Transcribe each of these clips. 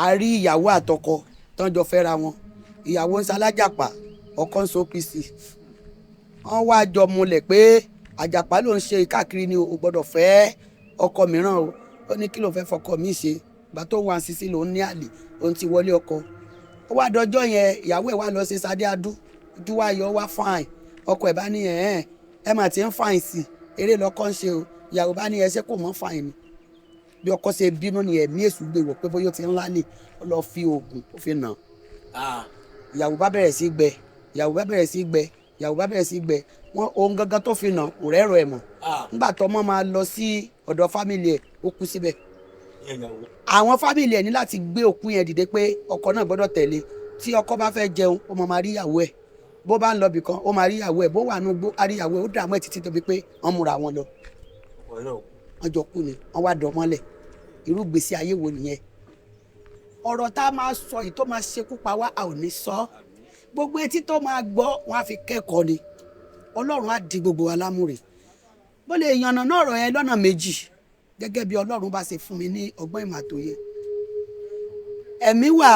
a rí ìyàwó àtọkọ tán jọ fẹ́ra wọn, ìyàwó ń ṣalájàpá ọkọ ń so pc, wọ́n wá jọ múlẹ̀ pé àjàpá ló ń ṣe káàkiri ni o gbọ́dọ̀ fẹ́ ọkọ mìíràn o. Ó ní kí ló fẹ́ fọkọ mi ṣe, ìgbà tó wà sísí lòún ní àlè, òun ti wọlé ọkọ. Ó wá dọjọ́ yẹn ìyàwó ẹ̀ wá lọ ṣe sadé adú, ojú wa yọ wá fáìn, ọkọ ẹ̀ bá ní ẹ mà ti ń fáìn sí eré lọ́kọ́ ń ṣe o. Ìyàwó bá ní ẹsẹ̀ kò mọ́ fáìn ni. Bí ọkọ ṣe bínú ni ẹ̀mí èṣù gbé wọ̀ pé bóyá ó ti ń lálẹ́, ó lọ fi oògùn ó fi nà. Ìyàwó bá bẹ̀rẹ̀ sí gbẹ, ìyàwó bá bẹ̀rẹ̀ sí gbẹ, ìyàwó bá bẹ̀rẹ̀ sí gbẹ. Wọ́n ohun gangan tó fi nà kò rẹ́rọ̀ ẹ̀ mọ̀. Nígbà tó ọmọ máa lọ sí ọ̀dọ̀ fámìlì ẹ̀, ó kú síbẹ̀. Àwọn fámìlì ẹ̀ ní láti gbé òkú yẹn dìde pé ọkọ náà gbọ́dọ̀ tẹ̀lé. Tí ọkọ bá fẹ́ jẹun, ó máa rí ìyàwó ẹ̀. Bó bá ń lọ bìkan, ó máa rí ìyàwó ẹ̀. Bó wà nù gbó, á rí ìyàwó ẹ̀. Ó dààmú ẹ̀ títí tóbi pé wọ́n múra wọn lọ. Wọ́n jọ kú ni, wọ́n wá dọ̀ mọ́lẹ̀. Irú gbèsè ayé wo nìyẹn? Ọ̀rọ̀ tá a máa sọ yìí tó máa ṣekú pa wá, a ò ní sọ. Gbogbo etí tó máa gbọ́, wọ́n á fi kẹ́kọ̀ọ́ ni. Ọlọ́run á di gbogbo wa lámùrè. Bó lè yànnà náà ọ̀rọ̀ yẹn lọ́nà méjì gẹ́gẹ́ bí Ọlọ́run bá ṣe fún mi ní ọgbọ́n ìmọ̀ àtòye. Ẹ̀mí wà,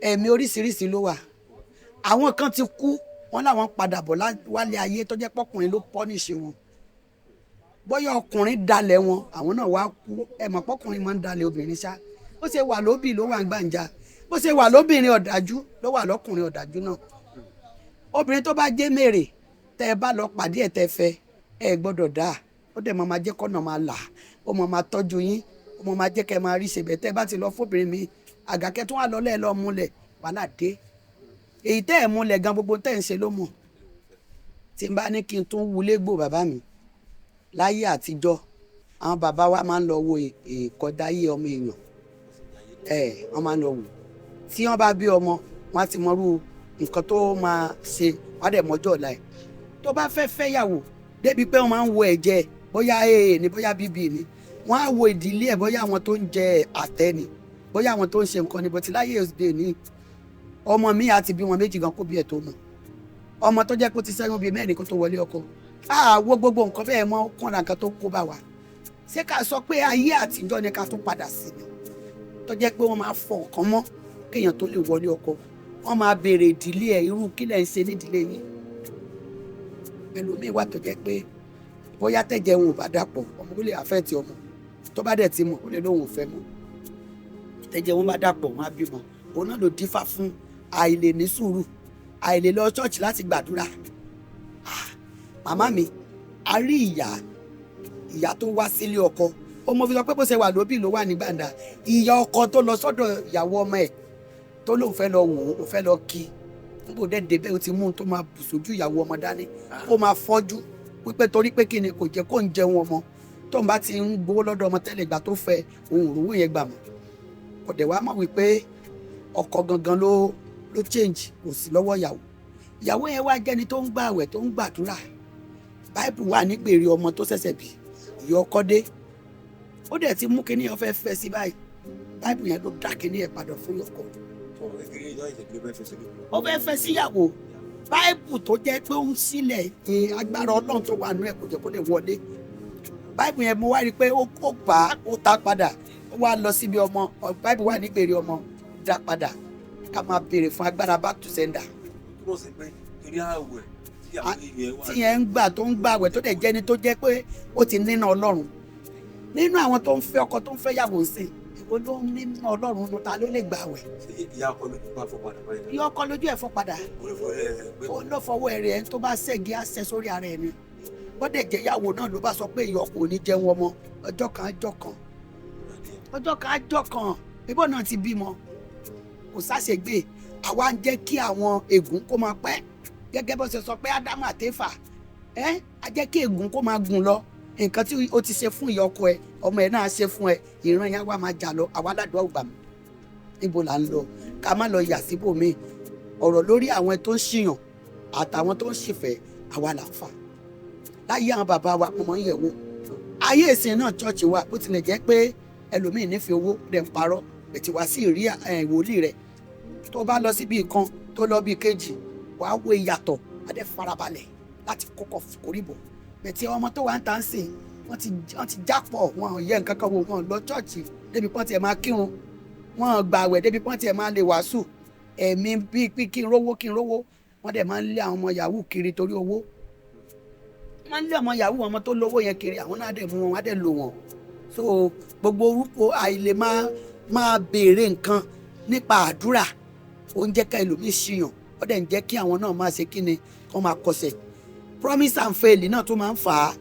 ẹ̀mí oríṣiríṣi ló wà. Àwọn kan ti kú, wọ́n láwọn padà bọ̀ wálé ayé tó jẹ́ pọ́kùnrin ló pọ́nìṣì wọn. Bóyá ọkùnrin dalẹ̀ wọn, àwọn náà wá kú. Ẹ mọ̀ pọ́kùnrin máa ń dalẹ̀ obìnrin ṣá. Bó ṣe wà lóbì ló wà ń gbàǹjà. Bó ṣe wà lóbìnrin ọ̀dájú ló wà lọ́kùnrin ọ̀dájú náà. Obìnrin tó bá jẹ́ mèrè, tẹ́ ẹ bá lọ pàdé ẹ̀ tẹ́ fẹ́, ẹ gbọ́dọ̀ dáa. Ó dẹ̀ máa jẹ́ kọ́nà máa là, ó máa tọ́jú yín, ó máa jẹ́ kẹ́ máa rí ṣèbẹ̀. Tẹ́ ẹ bá ti lọ fóbìnrin mi, àgàkẹ́ tó wà lọ́lẹ́ lọ múlẹ̀ wàhálà dé. Èyí tẹ́ ẹ̀ múlẹ̀ gan gbogbo tẹ́ ẹ̀ ń ṣe ló mọ̀. Tí n bá ní kí n tún wulé gbò bàbá mi láyé àtijọ́, àwọn bàbá wa máa ń lọ wo ìkọdáyé ọmọ èèyàn. Wọ́n máa ń lọ wò. Tí wọ́n bá bí ọmọ, wọ́n á ti mọrú nǹkan tó máa ṣe, wọ́n á dẹ̀ mọ́jọ́ ọ̀la ẹ̀. Tó bá fẹ́ fẹ́yàwó débi pé wọ́n máa ń wo ẹ̀jẹ̀ bóyá AA ni bóyá BB ni, wọ́n á wo ìdílé ẹ̀ bóyá àwọn tó ń jẹ àtẹ ni, bóyá àwọn tó ń ṣe nǹkan ni. Bó ti láyé òde ní ọmọ mi àti bí wọn méjì gan kó bí ẹ̀ tó mọ̀. Ọmọ tó jẹ́ kó ti sẹ́yìn bíi mẹ́rin kó tó wọlé ọkọ. Wo gbogbo nǹkan bẹ́ẹ̀ mọ́ kọ́nà nǹkan tó kó bá wa. Ṣé ká sọ pé ayé àtijọ́ ni ká tún padà sí ni? Tó jẹ́ pé wọ́n máa fọ ọ̀kan mọ́ kéèyàn tó lè wọlé ọkọ. Wọ́n máa béèrè ìdílé ẹ̀, irú kílẹ̀ ń ṣe nídìílé yín. Ẹlòmíì wà tó jẹ́ pé bóyá tẹ̀jẹ̀ wọn ò bá dàpọ̀, ọmọ ó lè àfẹ́ẹ̀tì ọmọ. Tó bá dẹ̀ ti mọ̀, ó lè lóun ò fẹ́ mọ́. Tẹ̀jẹ̀ wọn bá dàpọ̀, wọn á bímọ. Òun náà ló dífá fún àìlè ní sùúrù, àìlè lọ ṣọ́ọ̀ṣì láti gbàdúrà. Màmá mi, a rí ìyá tó wá sílé ọkọ. Ọmọ fi sọ pé bó ṣe wà lóbì ló wà ní gbàǹdà. Ìyá ọkọ tó lọ sọ́dọ̀ ìyàwó ọmọ ẹ̀ tó lóun fẹ́ lọ wò ó fẹ́ lọ kí. Níbo dẹ́dẹ́ bẹ́ẹ̀ ó ti mú un tó máa bù sójú ìyàwó ọmọ dání. Ó máa fọ́jú wípé torí pé kí ni kò jẹ́ kó ń jẹun ọmọ. Tóun bá ti ń gbowó lọ́dọ̀ ọmọ tẹ́lẹ̀ ìgbà tó fẹ́ òun òrówó yẹn gbà mọ́. Kò dẹ̀ wá mọ̀ wípé ọkọ gangan ló change, kò sí lọ́wọ́ ìyàwó. Ìyàwó yẹn wá jẹ́ni tó ń gbààwẹ̀ tó ń gbàdúrà. Báìbù wà nígbèrè ọmọ tó ṣẹ̀ṣẹ̀ bí, ìyá ọkọ dé. Ó dẹ̀ ti mú kíní ó fẹ́ fẹ́ sí báyìí. Báìbù yẹn ló dá kíní ẹ̀ padà fún ọkọ. Ó fẹ́ fẹ́ síyàwó. Báìbù tó jẹ́ pé ó ń sílẹ̀ agbára Ọlọ́run tó wà nú ẹ̀ kò jẹ́ kó lè wọlé. Báìbù yẹn mo wá rí i pé ó bá ó ta padà. Ó wá lọ síbi ọmọ. Báìbù wà nígbèrè ọmọ dá padà. Ká máa béèrè fún agbára back to sender. Tí yẹn ń gbà tó ń gbàwẹ̀ tó dẹ̀ jẹ́ni tó jẹ́ pé ó ti nínà Ọlọ́run. Nínú àwọn tó ń fẹ́ ọkọ tó ń fẹ́ yàwó sí, èwo ló ń nínà Ọlọ́run ló ta ló lè gbàwẹ̀. Ìyá ọkọ lójú bá fọ́ padà báyìí. Ìyá ọkọ lójú ẹ̀ fọ́ padà. Ó lọ fọwọ́ ẹ̀rẹ̀ ẹ̀ tó bá ṣẹ́gi àṣẹ sórí ara ẹ̀ ni. Bọ́dẹ̀ jẹ́ ìyàwó náà ló bá sọ pé ìyá ọkọ ò ní jẹun ọmọ ọjọ́ kan ajọ́ kan. Ọjọ́ kan ajọ́ kan ìbọn náà ti bímọ. Kò sáṣègbè, àwa ń jẹ́ kí àwọn ègún kó máa pẹ́. Gẹ́gẹ́ bó ṣe sọ pé Ádámù àtẹ́fà, a jẹ́ kí ègún kó máa gùn lọ. Nǹkan tí ó ti ṣe fún ìyá ọkọ ẹ, ọmọ ẹ náà ṣe fún ẹ, ìran yẹn wá máa jà lọ, àwa ládùúgbò ògbà mi. Níbo là ń lọ? Ká má lọ yà síbòmíì. Ọ̀rọ̀ lórí àwọn tó ń ṣìyàn àtàwọn tó ń ṣìfẹ́, àwa là ń fà. Láyé àwọn bàbá wa ọmọ ń yẹ̀ wò. Ayé ìsìn náà ṣọ́ọ̀ṣì wa bó tilẹ̀ jẹ́ pé ẹlòmíì nífẹ̀ẹ́ owó rẹ̀ ń parọ́, ètí wá sí ìrí ìwòlíì rẹ̀. Tó bá lọ síbi kan tó lọ bí kejì, wàá wo ìyàtọ̀, adé farabalẹ̀ láti kọ́kọ́ koríbò. Bẹ̀tí ọmọ tó wà ń tàn sí, wọ́n ti jápọ̀, wọn yẹ nǹkan kan wo, wọn lọ ṣọ́ọ̀ṣì débi pọ́n ti ẹ̀ máa kírun. wọ́n gba àwẹ̀ débi pọ́n tiẹ̀ máa lè wàásù ẹ̀mí bíi kí n rówó wọ́n dẹ̀ máa ń lé àwọn ọmọ yahoo kiri torí owó wọ́n ń lé ọmọ yahoo ọmọ tó lówó yẹn kiri àwọn náà dẹ̀ mú wọn wọ́n á dẹ̀ lò wọ́n so gbogbo orúkọ àìlè máa béèrè nǹkan nípa àdúrà ó ń jẹ́ ká ẹlòmíì ṣìyàn ó dẹ̀ ń jẹ́ kí àwọn náà máa ṣe kí ni kó máa kọsẹ̀ promise and fail náà tó máa ń fà á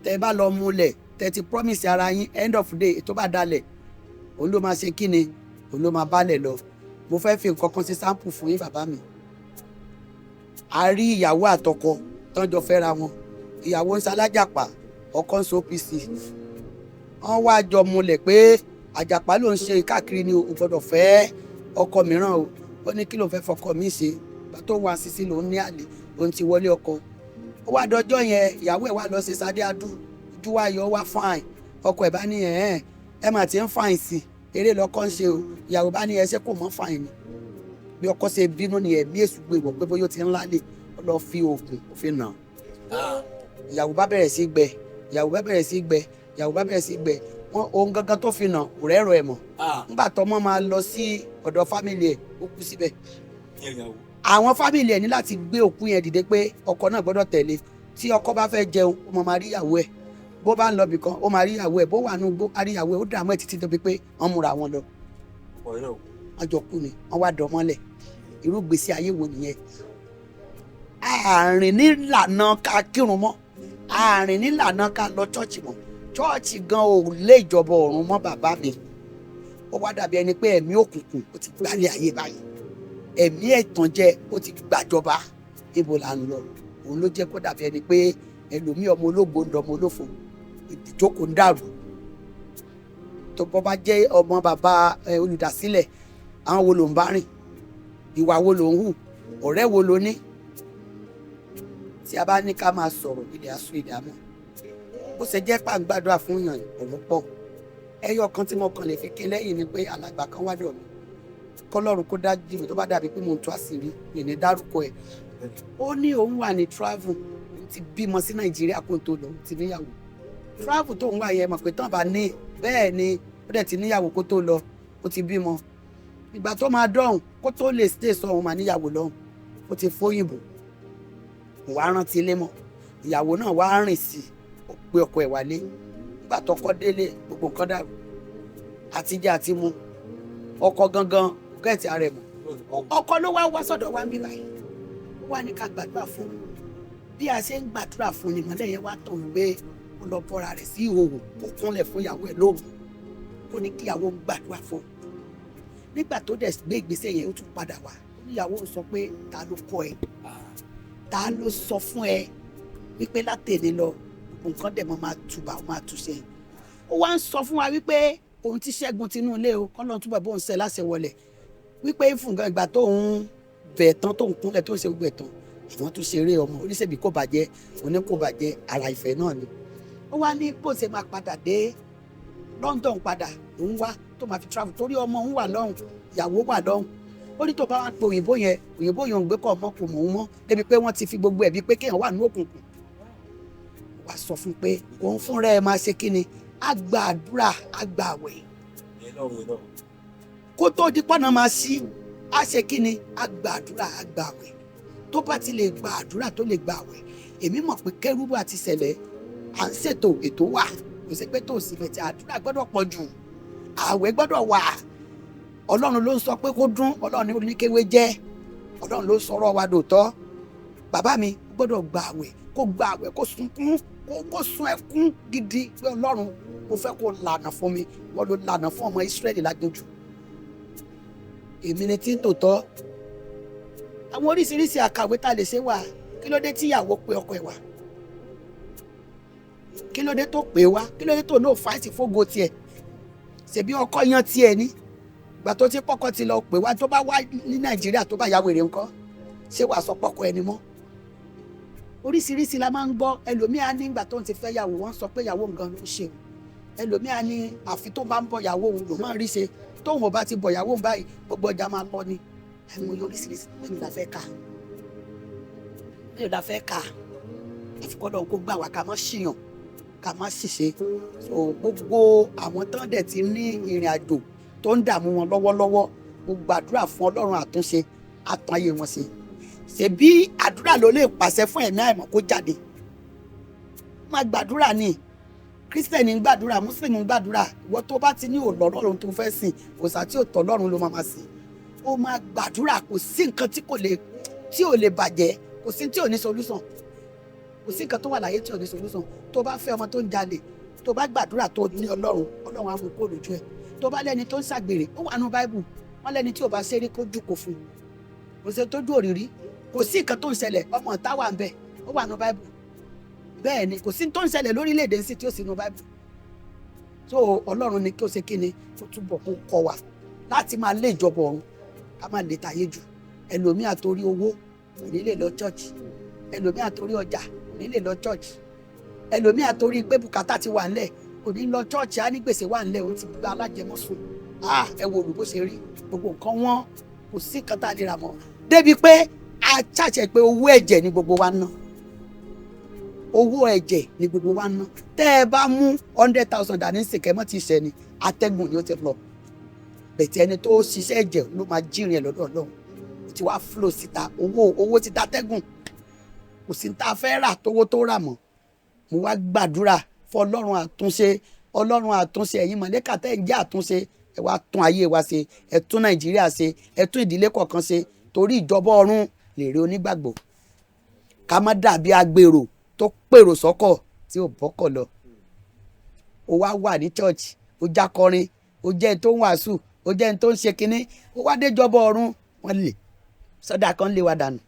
tẹ́ bá lọ múlẹ̀ tẹ́ ti promise ara yín end of day tó bá dalẹ̀ òun ló máa ṣe kí ni òun ló máa bálẹ̀ lọ mo fẹ́ fi nǹkan kan sí sample fún yín bàbá mi a rí ìyàwó àtọkọ tán jọ fẹ́ra wọn ìyàwó ń ṣalájàpá ọkọ ń so OPC wọ́n wá jọ múlẹ̀ pé àjàpá ló ń ṣe káàkiri ni o gbọ́dọ̀ fẹ́ ọkọ mìíràn o ó ní kí ló fẹ́ fọkọ mi ṣe tó wá sísí lòun ní àlè òun ti wọlé ọkọ ó wá dọjọ́ yẹn ìyàwó ẹ̀ wá lọ ṣe sadé adú ojú wa yọ wá fine ọkọ ẹ̀ bá ní ẹ mà ti ń fine sí eré lọkọ ń ṣe o ìyàwó bá ní ẹsẹ̀ kò mọ́ fine ni bí ọkọ ṣe bínú ni ẹ̀mí èṣù gbé wọ̀ pé bóyá ó ti ń lálé ó lọ fi oògùn òfin nà ìyàwó bá bẹ̀rẹ̀ sí gbẹ wọn ohun gangan tó fi nà kò rẹ́rọ ẹ̀ mọ̀ nígbà tọmọ máa lọ sí ọ̀dọ̀ fámìlì ẹ̀ ó kú síbẹ̀ àwọn fámìlì ẹ̀ ní láti gbé òkú yẹn dìde pé ọkọ náà gbọ́dọ̀ tẹ̀lé tí ọkọ bá fẹ́ jẹun ó máa rí ìyàwó ẹ̀ bó bá ń lọ bìkan ó máa rí ìyàwó ẹ̀ bó wà nù gbó á rí ìyàwó ẹ̀ ó dààmú ẹ̀ títí débi pé wọ́n múra wọn lọ wọ́n jọ kú ni wọ́n wá dọ̀ mọ́lẹ̀ irú gbèsè ayé wo nìyẹn àárín nílànà ká kírun mọ́ àárín nílànà ká lọ chọ́ọ̀chì mọ́ chọ́ọ̀chì gan ò lé ìjọba ọ̀run mọ́ bàbá mi ó wá dàbí ẹni pé ẹ̀mí òkùnkùn ó ti gbálẹ̀ ayé báyìí ẹ̀mí ẹ̀tànjẹ ó ti gbàjọba ibo là ń lọ òun ló jẹ́ kó dàbí ẹni pé ẹlòmíì ọmọ ológo ń dọmọ olófo ìjókòó ń dàrú tó bọ́ bá jẹ́ ọmọ bàbá olùdásílẹ̀ àwọn wo ló ń bá rìn ìwà wo ló ń hù ọ̀rẹ́ wo ló ní tí a bá ní ká máa sọ̀rọ̀ ilẹ̀ aṣọ ìdámọ̀ bó ṣe jẹ́ pàǹgbàdúrà fún yàn ọ̀rọ̀ pọ̀ ẹyọ kan tí mo kàn lè fi ké lẹ́yìn ni pé alàgbà kan wá dọ̀ mí kọ́lọ́run kó dájú mi tó bá dàbí pé mo ń tú àṣírí lè ní dárúkọ ẹ̀ ó ní òun wà ní travel ti bímọ sí Nàìjíríà kó tó lọ ti níyàwó travel tó ń wà yẹn mọ̀ pé tán bá ní bẹ́ẹ̀ ni ó dẹ̀ ti níyàwó kó tó lọ ó ti bímọ ìgbà tó máa dọ̀hùn kó tó lè stay sọ òun máa níyàwó lọ́hùn ó ti fóyìnbó kò wá rántí ilé mọ́ ìyàwó náà wá rìn sí ó pé ọkọ ẹ̀ wálé nígbà tọkọ délé gbogbo nǹkan dàrú àtijẹ àti mu ọkọ gangan gẹ̀ẹ́tì ara ẹ̀ mọ̀ ọkọ ló wá sọ́dọ̀ wa ń bí báyìí ó wá ní ká gbàdúrà fún un bí a ṣe ń gbàdúrà fún un nìmọ́lẹ̀ yẹn wá tọ̀ ń gbé ó lọ bọ́ra rẹ̀ sí ìhòòhò ó kúnlẹ̀ fún ìyàwó ẹ̀ lóru ó ní kí ìyàwó ń gbàdúrà fún un nígbà tó dẹ̀ gbé ìgbésẹ̀ yẹn ó tún padà wá ìyàwó sọ pé ta ló kọ́ ẹ ta ló sọ fún ẹ wípé látẹ̀lé lọ nǹkan dẹ̀ mọ́ máa túbà ó máa túṣe ó wá ń sọ fún wa wípé òun ti ṣẹ́gun tinú ilé o kọ́ńtà túbọ̀ bóun ṣe láṣẹ wọlé wípé fúngan ìgbà tó ń bẹ̀ tán tó ń kúnlẹ̀ tó ń ṣe gbogbo ẹ̀ tán àwọn tó ṣeré ọmọ oníṣèbí kò bàjẹ́ òní kò bàjẹ́ ara ìfẹ́ náà ni ó wá ní bó ṣe máa padà dé London padà òun wá tó máa fi travel torí ọmọ òun wà lọ́hùn ìyàwó wà lọ́hùn ó ní tó bá wà pé òyìnbó yẹn ò ń gbé kọ́ ọmọ kò mọ̀ òun mọ́ débi pé wọ́n ti fi gbogbo ẹ̀bí pé kéèyàn wà ní òkùnkùn wá sọ fún pé òun fúnra ẹ̀ máa ṣe kí ni á gba àdúrà á gba àwẹ̀ kó tó di pọ́nà máa ṣí á ṣe kí ni á gba àdúrà á gba àwẹ̀ tó bá ti lè gba àdúrà tó lè gba àwẹ̀ èmi mọ̀ pé kérúbù àti sẹ̀lẹ̀ à ń ṣètò ètò wà kò sí pé tó sì fẹ̀ tí àdúrà gbọ́dọ̀ pọ̀ jù àwẹ̀ gbọ́dọ̀ wà ọlọ́run ló ń sọ pé kó dún ọlọ́run ní oníkéwé jẹ́ ọlọ́run ló sọ̀rọ̀ wa dòótọ́ bàbá mi gbọ́dọ̀ gba àwẹ̀ kó sunkún kó sun ẹkún gidi pé ọlọ́run mo fẹ́ kó lànà fún mi wọ́n ló lànà fún ọmọ Ísírẹ́lì lágbójú èmi ni tí ń tòótọ́ àwọn oríṣiríṣi àkàwé tá a lè ṣe wà kí ló dé tí ìyàwó pe ọkọ ẹ̀ wá kí ló dé tó pè wá kí ló dé tó náà fáìtì fógo tiẹ̀ ṣèbí ọkọ yan tiẹ̀ ní ìgbà tó ti pọ́kọ ti lọ pè wá tó bá wá ní Nàìjíríà tó bá ya wèrè ńkọ́ ṣé wàá sọ pọ́kọ ẹni mọ́ oríṣiríṣi la máa ń gbọ́ ẹlòmíà ní ìgbà tó ń ti fẹ́ yàwó wọ́n sọ pé ìyàwó nǹkan ló ń ṣe ẹlòmíà ní àfi tó bá ń bọ̀ ìyàwó òun ló máa ń rí ṣe tóun ò bá ti bọ̀ ìyàwó báyìí gbogbo ọjà máa lọ ni ẹ̀wọ̀n yóò oríṣiríṣi mélòó la fẹ́ kà àfikọ́dọ̀ kó gbà wá ká má ṣìyàn ká má ṣìṣe so gbogbo àwọn tán dẹ̀ ti ní ìrìn àjò tó ń dààmú wọn lọ́wọ́lọ́wọ́ mo gbàdúrà fún ọlọ́run àtúnṣe àtún ayé wọn ṣe ṣebí àdúrà ló lè pàṣẹ fún ẹ̀mí àìmọ́ kó jáde máa gbàdúrà ni kírísítẹ̀nì ń gbàdúrà mùsùlùmí ń gbàdúrà ìwọ tó bá ti ní ọlọ́run tó fẹ́ sìn òòṣà tí ò tọ́ ọlọ́run ló máa sìn ó máa gbàdúrà kò sí nǹkan tí ò lè bàjẹ́ kò sí tí ò ní solution kò sí nǹkan tó wà láyé tí ò ní solution tó bá fẹ́ ọmọ tó ń jalè tó bá gbàdúrà tó ní ọlọ́run á mú kó lójú ẹ̀ tó bá lẹ́ni tó ń ṣàgbèrè ó wà nù báìbù wọ́n lẹ́ni tí ò bá ṣeré kó jùkò fún kò sí tó dún òrìrí kò sí nǹkan tó ń ṣẹlẹ̀ ọmọ ọ̀tá wà ń bẹ̀ ó wà nù báìbù bẹ́ẹ̀ ni kò sí tó ń ṣẹlẹ̀ lórílẹ̀‐èdè sí tí ó sì nù báìbù tó ọlọ́run ni kí ó ṣe kí ni kó túbọ̀ kó kọ́ wa láti máa lé ìjọba ọ̀run ká máa lè tayé jù ẹlòmíì àtorí owó kò ní lè lọ chọ́ọ̀chì ẹlòmíì àtorí ọjà kò ní lè lọ chọ́ọ̀chì ẹlòmíì àtorí pé bùkátà ti wà ńlẹ̀ kò ní lọ chọ́ọ̀chì á ní gbèsè wà ńlẹ̀ ó ti gba alájẹmọ́sùn ẹ wo olùbó ṣe rí gbogbo nǹkan wọn kò sí nǹkan tá a lè rà mọ́ débi pé a ṣàṣẹ pé owó ẹ̀jẹ̀ ni gbogbo wa ná owó ẹ̀jẹ̀ ni gbogbo wa ná tẹ́ ẹ bá mú 100,000 dání sìnkẹ́ mọ́ ti ṣẹ́ ni atẹ́gùn ni ó ti lọ bẹ̀tẹ̀ ẹni tó ṣiṣẹ́ ẹ̀jẹ̀ ló máa jírin ẹ̀ lọ́dọ̀ ọlọ́run ó ti wá flow síta owó ti dá tẹ́gùn kò sí tá a fẹ́ rà tówó tó rà mọ́ mo wá gbàdúrà fún ọlọ́run àtúnṣe ẹ̀yin mọ̀lẹ́kà tẹ́ ń jẹ́ àtúnṣe ẹ wá tún ayé wa ṣe ẹ tún nàìjíríà ṣe ẹ tún ìdílé kọ̀ọ̀kan ṣe torí ìjọba ọ̀run lèrè onígbàgbọ́ ká má dàbí agbèrò tó pèrò sọ́kọ̀ tí ò bọ́kọ̀ lọ ó wá wà ní church ó jákọrin ó jẹ́ ẹni tó ń wàásù ó jẹ́ ẹni tó ń ṣe kinní ó wá déjọba ọ̀run wọ́n lè sọ́dà kan lé wa dànù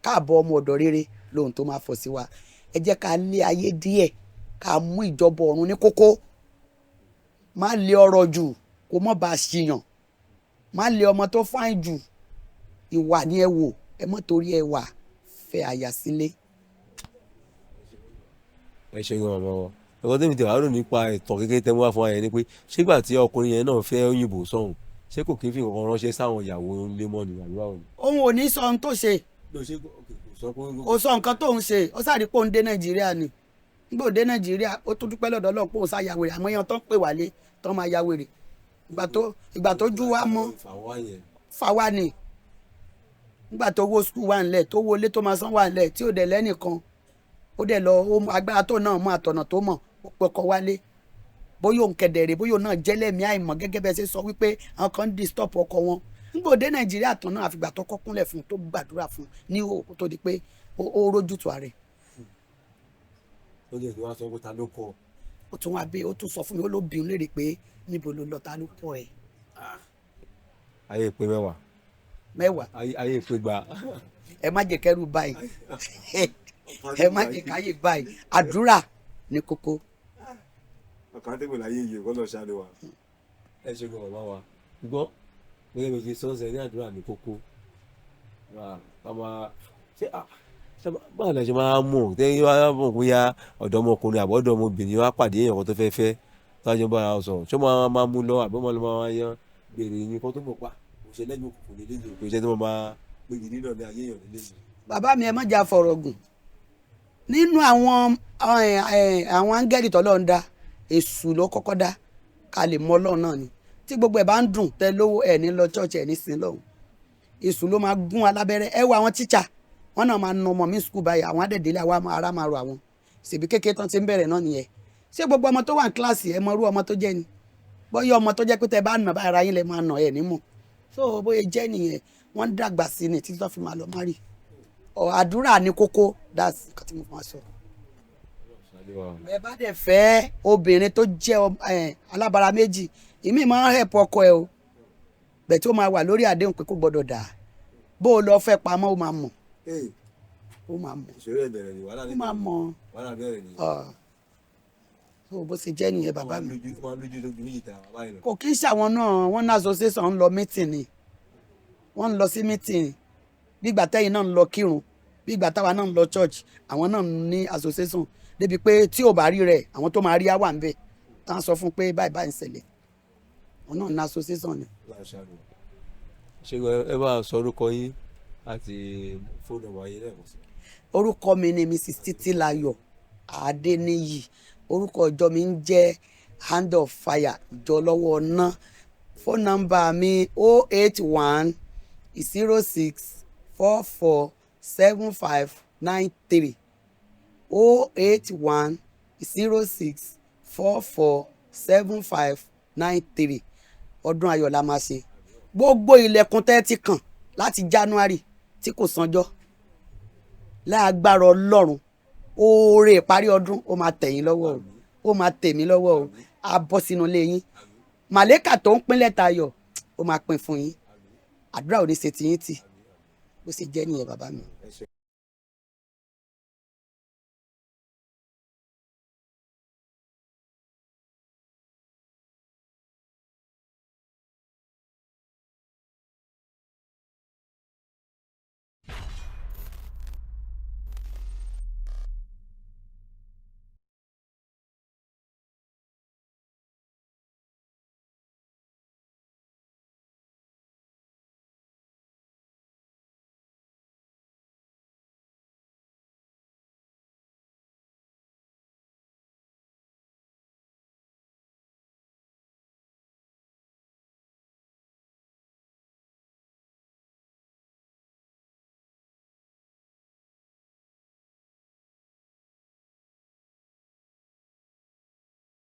káàbọ̀ ọmọ ọ̀dọ̀ rere lóhun tó máa fọ̀ sí wa ẹ jẹ́ ká lé ayé díẹ̀ ká mú ìjọba ọ̀run ní kókó má lé ọrọ̀ jù kó mọ́ bá a ṣìyàn má lé ọmọ tó fáìn jù ìwà ni ẹ wò ẹ mọ́ torí ẹ wà fẹ́ àyà sílé. ẹ ṣe gan ọmọ wọn ẹ̀kọ́ tẹ́mi tẹ̀wá rò nípa ìtàn kékeré tẹ́ mú wá fún wa yẹn ni pé ṣégbà tí ọkùnrin yẹn náà fẹ́ òyìnbó sọ̀hún ṣé kò kí n fi nǹkan ránṣẹ́ sáwọn ìyàwó lémọ́nì àbúrò àwọn. òun ò ní sọ ohun tó ṣe kò sọ nǹkan tó ń ṣe ó sáré pé òun dé nàìjíríà ni nígbà òde nàìjíríà ó tún dúpẹ́ lọ́dọ̀ ọlọ́run pé òun sá yàwèrè àmọ́ yẹn tó ń pè wálé tó máa yàwèrè ìgbà tó jú wa mọ́ fáwa ni nígbà tó wó skul wà nílẹ̀ tó wọlé tó máa san wà nílẹ̀ tí ò dẹ̀ lẹ́nìkan ó dẹ̀ lọ agbára tó náà mọ àtọ̀nà tó mọ̀ ó pọkọ wálé bóyá òun kẹ̀dẹ̀rẹ̀ bóyá òun náà jẹ́lẹ̀mí àìmọ̀ gẹ́gẹ́ bẹ́ẹ̀ ṣe sọ wípé àwọn kan ń disturb ọkọ wọn nígbà òde nàìjíríà tán náà àfìgbà tó kọ́kúnlẹ̀ fún tó gbàdúrà fún ní òkú tó di pé ó rójútu ààrẹ. ó jẹ́ ìwà sọ pé ta ló kọ́ ó tún wá bí ó tún sọ fún mi ó ló bí òun léèrè pé níbo ló lọ ta ló kọ́ ẹ. ayé ìpè mẹ́wàá ayé ìpè gba. ẹ má jẹ́ kẹ́rù báyìí ẹ má jẹ́ káyè báyìí àdúrà ní kókó. ọkàn tẹ́gbẹ̀ láyé yìí kọ́ lọ ṣáájú wa. ẹ ṣe gan ọ̀ma wa gbọ́ gẹ́gẹ́ bí sọ́ọ̀sẹ̀ ní àdúrà ní kókó báwo la ṣe máa mọ̀ tẹ́yìn wá mọ̀ bóyá ọ̀dọ́mọkùnrin àbọ̀dọ́mọbìnrin wá pàdé èèyàn kan tó fẹ́ fẹ́ tájọ́ bára sọ̀rọ̀ ṣé máa mú lọ àbọ̀ máa yan gbèrè ní kó tó mọ̀ pa òṣèlú ẹ̀mí òkùnkùn nílé ìlú pé iṣẹ́ tí wọ́n máa gbégi nínú ní ayé èèyàn nílé ìlú. bàbá mi ẹ má jà fọ̀rọ̀ gùn nínú àwọn áńgẹ́lì tọ́lọ́ ń dá èṣù ló kọ́kọ́ dá ká lè mọ Ọlọ́run náà ni tí gbogbo ẹ̀ bá ń dùn tẹ lówó ẹ̀ ní lọ chọ́ọ̀chì ẹ̀ ní sin lọ́hùn èṣù ló máa gún alábẹ́rẹ́ ẹ wo àwọn tíṣà wọn náà máa na ọmọ mi skul báyìí àwọn adẹ̀dẹ̀lẹ̀ àwọn ará máa ro àwọn ṣèbí kékeré tán ti ń bẹ̀rẹ̀ náà nìyẹn ṣé gbogbo ọmọ tó wà ní kíláàsì ẹ mọ irú ọmọ tó jẹ́ ni bóyá ọmọ tó jẹ́ pé tẹ bá nà bá ara yín lẹ máa nà ẹ̀ nímọ̀ so bóyá jẹ́ nìyẹn wọ́n ń dàgbà sí ni títí tó fi máa lọ má rí àdúrà ní kókó that's nǹkan tí mo máa sọ. ẹ bá dẹ̀ fẹ́ obìnrin tó jẹ́ alábara méjì ìmí máa ń hẹ̀pọ̀ ọkọ ẹ o bẹ̀ tí ó máa wà lórí àdéhùn pé kò gbọ́dọ̀ dà bó o lọ fẹ́ pamọ́ ó máa mọ̀ ó máa mọ̀ ìṣòro ẹ̀bẹ̀rẹ̀ ni wàhálà ó máa mọ̀ wàhálà bẹ̀rẹ̀ ni. so bó ṣe jẹ́ nìyẹn bàbá mi wọ́n lójú lójú méjì tà bàbá yìí lọ. kò kí ń ṣàwọn náà wọ́n ní association ń lọ meeting ni wọ́n ń lọ sí meeting bígbà tẹ́yìn náà ń lọ kírun bígbà táwa náà ń lọ church àwọn náà ní association débi pé tí ò bá rí rẹ̀ àwọn tó máa rí á wà ń bẹ̀ tá à ń sọ fún pé báyìí báyìí ń ṣẹlẹ̀ wọn náà ní association ni. ṣé ẹ bá sọ orúkọ yín àti fóònù ọmọ ayé lẹ́ẹ̀kan sí. orúkọ mi ni Mrs. Títílayọ̀ Adéníyì orúkọ ìjọ mi ń jẹ́ Hand of Fire ìjọ lọ́wọ́ ọ̀nà phone number mi 081 06 44 7593 081 06 44 7593. ọdún ayọ̀ la máa ṣe. Gbogbo ilẹ̀kùn tẹ́ ti kàn láti January tí kò sanjọ́ lágbára Ọlọ́run oore ìparí ọdún ó máa tẹ̀yìn lọ́wọ́ o, ó máa tẹ̀mí lọ́wọ́ o, á bọ́ sínú ilé yín. Màlẹ́kà tó ń pín lẹ́tà ayọ̀ ó máa pín fún yín. Àdúrà ò ní ṣe tiyín tì bó ṣe jẹ́ nìyẹn bàbá mi.